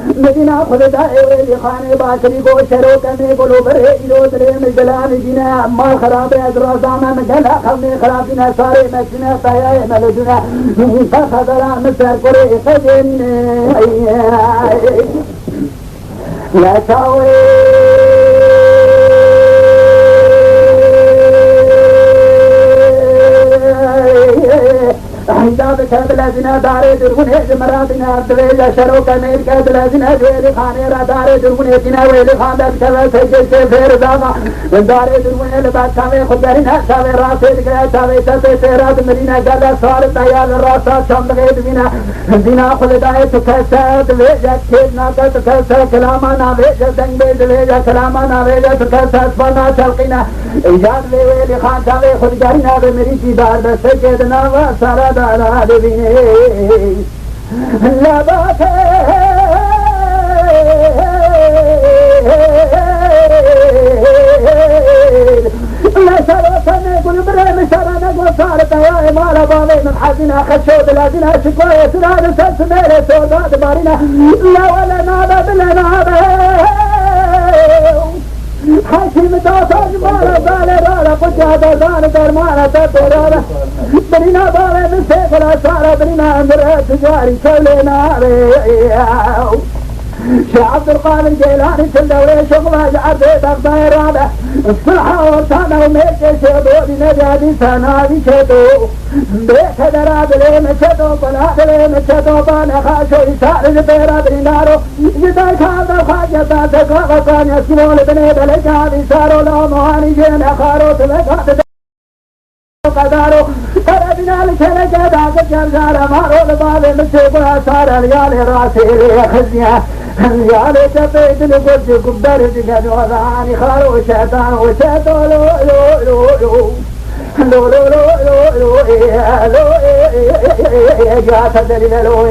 مدينة خلدا ويلي خاني باكري کو شرو کرنے کو لو برے ایرو درے مجلان جنا ما خراب ادرازانا مجلا خلنے خرابنا سارے مچنا تایا ملدنا فخذرا مسر کرے قدن لا شاوي حجاب كبلازنا داري درغنه جمراتنا دويلا شرو كمير كبلازنا دويل خانه را داري درغنه تنا ويل خان دس كبل سجل فير داما داري درغنه لبا شاوي خدرنا شاوي راسد گیا شاوي تته سيرات مدينه گدا سوار تيال راسا شمغه دينا دينا خلداي تكسد ويجا كنا تكسد كلامنا ويجا دنگ ويجا كلامنا ويجا تكسد فنا شلقنا ايجاد ويل خان شاوي خدرنا بمري دار بس كدنا وسارا دارا دبيني لا باكي لا شرطنا قل بريم شرنا قل صارت يا مالا بابي من حزنا خشو بلادنا شكوية سراد سلسمير سوداد بارنا لا ولا نابا بلا نابا حاكم تاسج مالا بالي رالا قجادا دان درمانا تدرالا بنينا بالي من سيفلا سارا بنينا امر تجاري كلنا رياو شيخ عبد القادر الجيلاني سندوري شغله جعل بغداد رابع الصلحة وطانا وميكي شدو بنجادي سنادي شدو بيك دراد ليم شدو بلاد ليم شدو بانا خاشو يسار جبيرا بنارو جداي كادا خاجة تاكا وطان يسمون بني بلجادي سارو لو مواني جينا خارو تلقاد قدارو تربنا لشنا جدا كجرجار مارو لبالي مشيبا سار اليالي راسي خزيا اليالي تبيد لقد قبر جد وضعني خارو شيطان وشيطو لو لو لو لو لو لو لو لو لو جات دليل لو